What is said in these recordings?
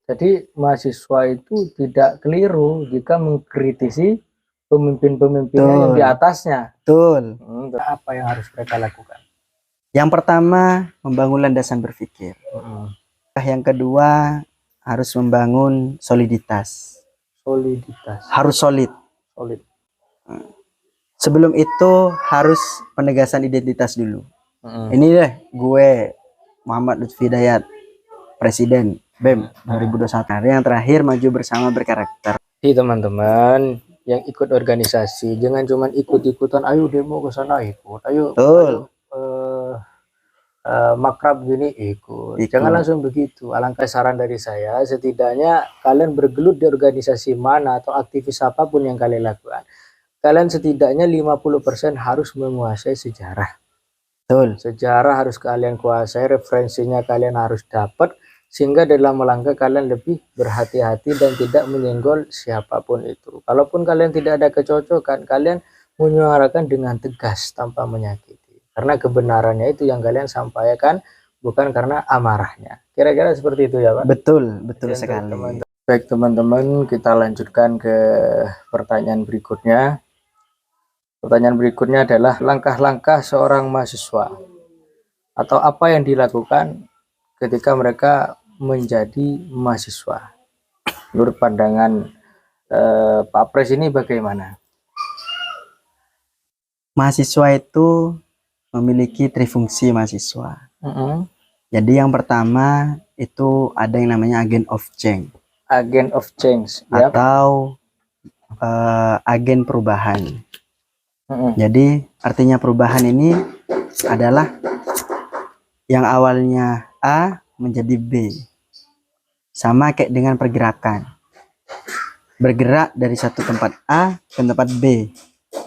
Jadi mahasiswa itu tidak keliru jika mengkritisi pemimpin-pemimpinnya yang di atasnya. Betul. Apa yang harus mereka lakukan? Yang pertama, membangun landasan berpikir. Yang kedua, harus membangun soliditas. Harus solid. Sebelum itu harus penegasan identitas dulu. Ini deh, gue Muhammad Lutfi Hidayat, Presiden BEM 2021. Yang terakhir, maju bersama berkarakter. Jadi teman-teman yang ikut organisasi, jangan cuma ikut-ikutan, ayo demo ke sana ikut, ayo makrab gini ikut. Jangan langsung begitu. Alangkah saran dari saya, setidaknya kalian bergelut di organisasi mana atau aktivis apapun yang kalian lakukan, kalian setidaknya 50% harus menguasai sejarah. Sejarah harus kalian kuasai, referensinya kalian harus dapat, sehingga dalam melangkah kalian lebih berhati-hati dan tidak menyenggol siapapun itu. Kalaupun kalian tidak ada kecocokan, kalian menyuarakan dengan tegas tanpa menyakiti. Karena kebenarannya itu yang kalian sampaikan, bukan karena amarahnya. Kira-kira seperti itu ya Pak? Betul sekali. Baik teman-teman, kita lanjutkan ke pertanyaan berikutnya. Pertanyaan berikutnya adalah langkah-langkah seorang mahasiswa atau apa yang dilakukan ketika mereka menjadi mahasiswa. Menurut pandangan Pak Pres ini bagaimana? Mahasiswa itu memiliki trifungsi mahasiswa. Jadi yang pertama itu ada yang namanya agent of change. Agent of change. Atau agen perubahan. Jadi artinya perubahan ini adalah yang awalnya A menjadi B. Sama kayak dengan pergerakan. Bergerak dari satu tempat A ke tempat B.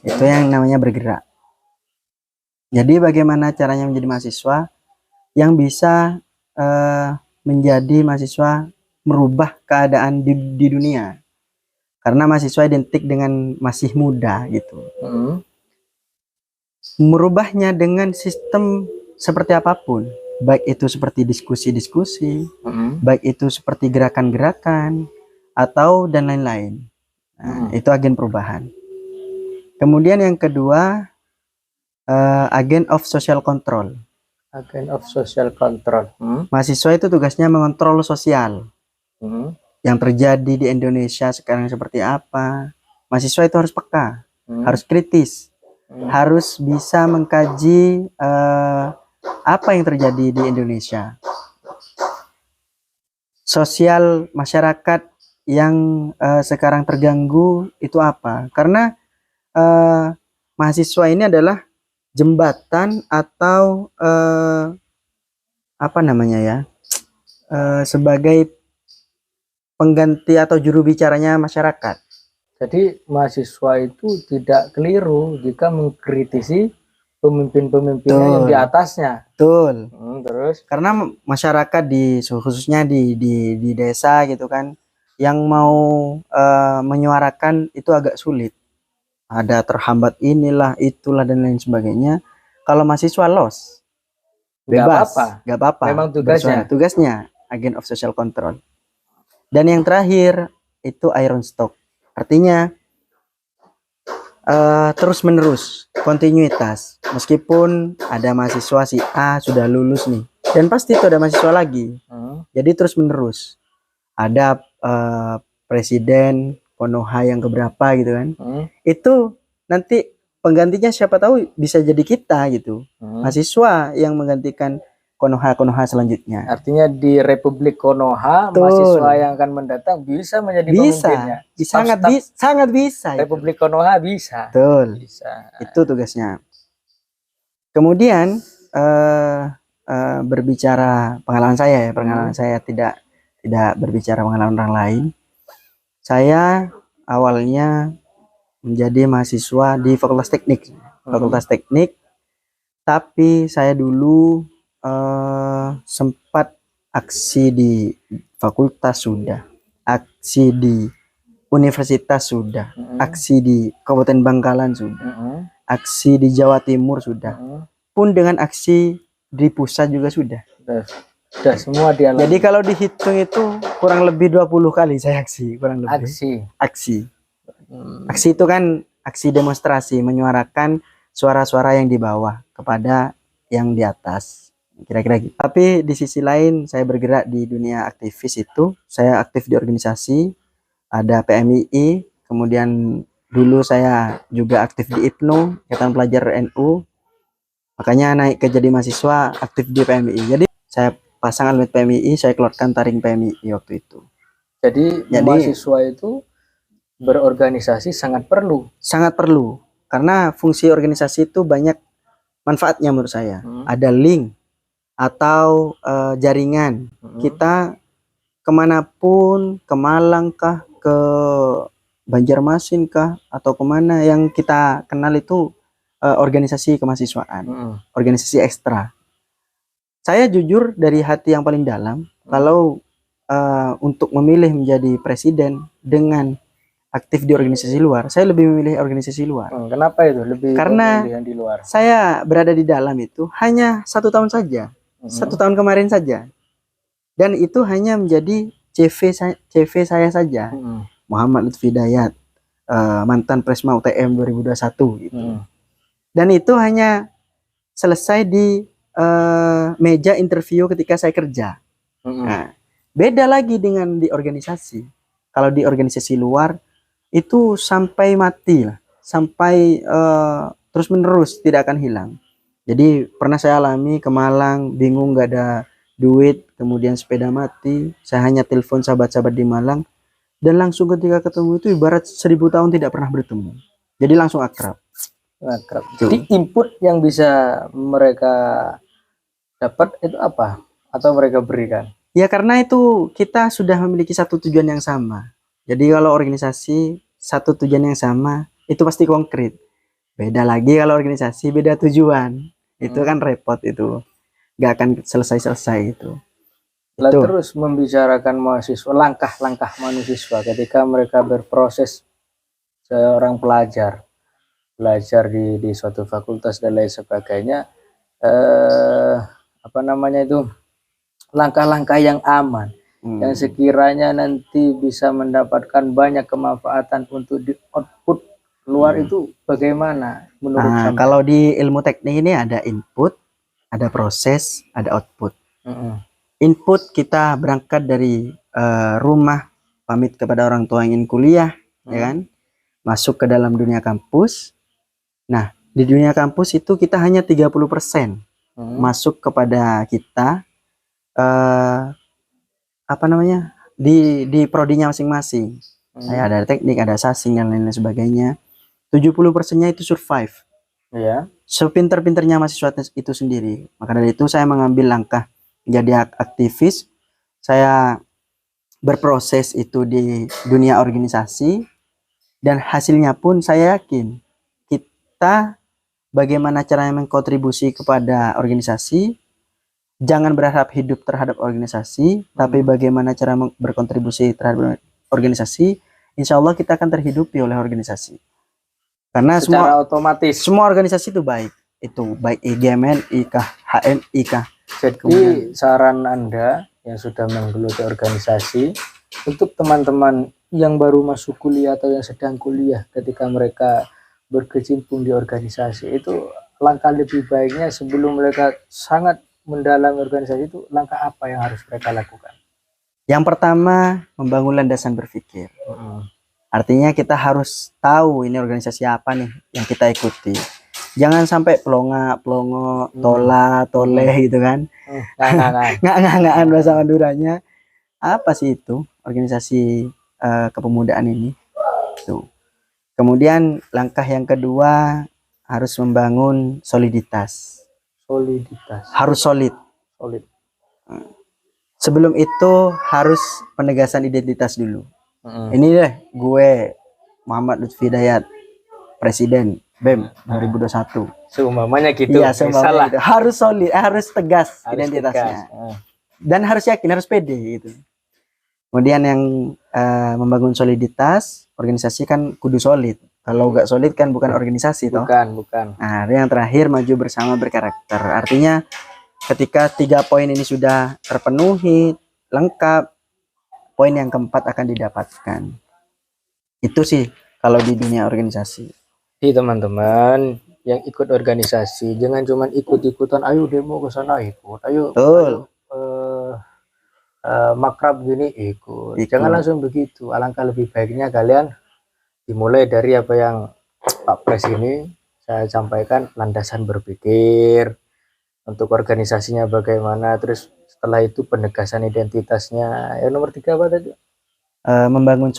Itu yang namanya bergerak. Jadi bagaimana caranya menjadi mahasiswa yang bisa menjadi mahasiswa merubah keadaan di dunia. Karena mahasiswa identik dengan masih muda gitu. Merubahnya dengan sistem seperti apapun. Baik itu seperti diskusi-diskusi, baik itu seperti gerakan-gerakan, atau dan lain-lain. Itu agen perubahan. Kemudian yang kedua, agent of social control. Agent of social control. Mahasiswa itu tugasnya mengontrol sosial. Yang terjadi di Indonesia sekarang seperti apa. Mahasiswa itu harus peka, harus kritis, harus bisa mengkaji apa yang terjadi di Indonesia. Sosial masyarakat yang sekarang terganggu itu apa? Karena mahasiswa ini adalah jembatan atau apa namanya ya, sebagai pengganti atau juru bicaranya masyarakat. Jadi mahasiswa itu tidak keliru jika mengkritisi pemimpin-pemimpinnya yang di atasnya. Betul. Terus karena masyarakat khususnya di desa gitu kan, yang mau menyuarakan itu agak sulit. Ada terhambat inilah, itulah dan lain sebagainya. Kalau mahasiswa los, bebas, gak apa-apa. Memang tugasnya agent of social control. Dan yang terakhir itu iron stock. Artinya terus menerus, kontinuitas. Meskipun ada mahasiswa si A sudah lulus nih, dan pasti itu ada mahasiswa lagi. Jadi terus menerus. Ada presiden Konoha yang keberapa gitu kan. Itu nanti penggantinya siapa tahu bisa jadi kita gitu. Mahasiswa yang menggantikan Konoha selanjutnya. Artinya di Republik Konoha, mahasiswa yang akan mendatang bisa menjadi pemimpinnya. Sangat bisa. Republik Konoha bisa. Betul. Bisa. Itu tugasnya. Kemudian berbicara pengalaman saya ya, pengalaman saya tidak berbicara pengalaman orang lain. Saya awalnya menjadi mahasiswa di Fakultas Teknik. Fakultas Teknik, tapi saya dulu sempat aksi di fakultas sudah, aksi di universitas sudah, aksi di Kabupaten Bangkalan sudah, aksi di Jawa Timur sudah, pun dengan aksi di pusat juga sudah. Udah semua dialami. Jadi kalau dihitung itu kurang lebih 20 kali saya aksi, kurang lebih. Aksi. Aksi itu kan aksi demonstrasi, menyuarakan suara-suara yang di bawah kepada yang di atas. Kira-kira gitu. Tapi di sisi lain saya bergerak di dunia aktivis itu, saya aktif di organisasi, ada PMII, kemudian dulu saya juga aktif di IPNU, Ikatan Pelajar NU. Makanya naik ke jadi mahasiswa aktif di PMII. Jadi saya pasang alat PMII, saya keluarkan taring PMII waktu itu. Jadi mahasiswa itu berorganisasi sangat perlu. Sangat perlu. Karena fungsi organisasi itu banyak manfaatnya menurut saya. Ada link atau jaringan. Kita kemanapun, ke Malang kah, ke Banjarmasin kah, atau kemana yang kita kenal itu organisasi kemahasiswaan, organisasi ekstra. Saya jujur dari hati yang paling dalam, kalau untuk memilih menjadi presiden dengan aktif di organisasi luar, saya lebih memilih organisasi luar. Kenapa itu? Karena yang di luar. Saya berada di dalam itu hanya 1 tahun saja, 1 tahun kemarin saja, dan itu hanya menjadi CV saya saja. Muhammad Lutfi Hidayat, mantan Presma UTM 2021 gitu. Dan itu hanya selesai di meja interview ketika saya kerja. Nah, beda lagi dengan di organisasi. Kalau di organisasi luar itu sampai mati lah, sampai terus menerus tidak akan hilang. Jadi pernah saya alami ke Malang, bingung nggak ada duit, kemudian sepeda mati, saya hanya telepon sahabat-sahabat di Malang, dan langsung ketika ketemu itu ibarat 1000 tahun tidak pernah bertemu. Jadi langsung akrab. Jadi input yang bisa mereka dapat itu apa? Atau mereka berikan? Ya karena itu kita sudah memiliki satu tujuan yang sama. Jadi kalau organisasi satu tujuan yang sama itu pasti konkret. Beda lagi kalau organisasi beda tujuan. Itu kan repot itu. Gak akan selesai-selesai itu. Terus membicarakan mahasiswa, langkah-langkah mahasiswa ketika mereka berproses seorang belajar di suatu fakultas dan lain sebagainya, apa namanya itu, langkah-langkah yang aman, yang sekiranya nanti bisa mendapatkan banyak kemanfaatan untuk di output luar itu bagaimana menurut Anda? Kalau di ilmu teknik ini ada input, ada proses, ada output. Input kita berangkat dari rumah, pamit kepada orang tua yang ingin kuliah, ya kan, masuk ke dalam dunia kampus. Nah, di dunia kampus itu kita hanya 30% masuk kepada kita apa namanya, di prodinya masing-masing. Ada teknik, ada sasing dan lain-lain sebagainya. 70%-nya itu survive. Sepinter-pinternya mahasiswa itu sendiri. Maka dari itu saya mengambil langkah menjadi aktivis. Saya berproses itu di dunia organisasi, dan hasilnya pun saya yakin kita bagaimana caranya mengkontribusi kepada organisasi. Jangan berharap hidup terhadap organisasi, tapi bagaimana cara berkontribusi terhadap organisasi. Insya Allah kita akan terhidupi oleh organisasi. Karena secara otomatis semua organisasi itu baik. Itu baik IGMN, IKA, HMI, IKA. Jadi saran Anda yang sudah menggeluti organisasi, untuk teman-teman yang baru masuk kuliah atau yang sedang kuliah, ketika mereka berkecimpung di organisasi, itu langkah lebih baiknya sebelum mereka sangat mendalami organisasi itu, langkah apa yang harus mereka lakukan? Yang pertama, membangun landasan berpikir. Artinya kita harus tahu ini organisasi apa nih yang kita ikuti. Jangan sampai pelongo, toleh gitu kan. Nggak bahasa Maduranya. Apa sih itu organisasi kepemudaan ini? Tuh. Kemudian langkah yang kedua, harus membangun soliditas. Harus solid. Sebelum itu harus penegasan identitas dulu. Ini deh gue Muhammad Lutfi Hidayat, presiden BEM 2021. Seumpamanya gitu. Iya, seumpamanya gitu. Harus solid, harus tegas identitasnya. Dan harus yakin, harus pede gitu. Kemudian yang membangun soliditas, organisasi kan kudu solid. Kalau nggak solid kan bukan organisasi toh. Bukan. Nah, yang terakhir, maju bersama berkarakter. Artinya ketika 3 poin ini sudah terpenuhi lengkap, poin yang keempat akan didapatkan. Itu sih kalau di dunia organisasi. Jadi teman-teman yang ikut organisasi jangan cuma ikut-ikutan, ayo demo ke sana ikut, ayo makrab gini ikut. Jangan langsung begitu. Alangkah lebih baiknya kalian dimulai dari apa yang Pak Pres ini saya sampaikan, landasan berpikir untuk organisasinya bagaimana, terus setelah itu penegasan identitasnya. Yang nomor 3 apa tadi? Membangun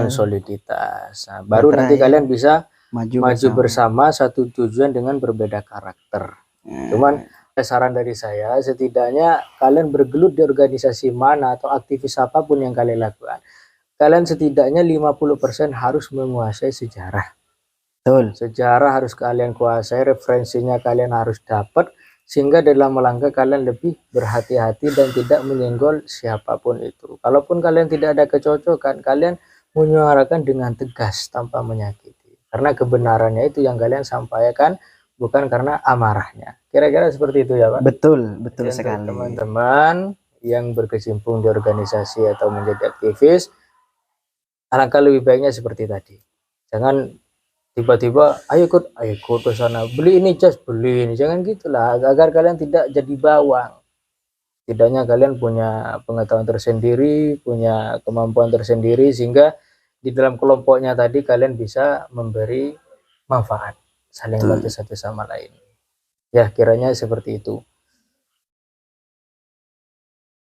soliditas. Nah, baru nanti kalian bisa maju bersama satu tujuan dengan berbeda karakter. Cuman saran dari saya, setidaknya kalian bergelut di organisasi mana atau aktivis apapun yang kalian lakukan, kalian setidaknya 50% harus menguasai sejarah. Betul. Sejarah harus kalian kuasai, referensinya kalian harus dapat, sehingga dalam melangkah kalian lebih berhati-hati dan tidak menyenggol siapapun itu. Kalaupun kalian tidak ada kecocokan, kalian menyuarakan dengan tegas tanpa menyakiti, karena kebenarannya itu yang kalian sampaikan, bukan karena amarahnya. Kira-kira seperti itu ya Pak? Betul sekali. Teman-teman yang berkecimpung di organisasi atau menjadi aktivis, alangkah lebih baiknya seperti tadi. Jangan tiba-tiba ayo ikut ke sana, beli ini jas, beli ini, jangan gitulah, agar kalian tidak jadi bawang. Tidaknya kalian punya pengetahuan tersendiri, punya kemampuan tersendiri, sehingga di dalam kelompoknya tadi kalian bisa memberi manfaat, saling bantu satu sama lain. Ya, kiranya seperti itu.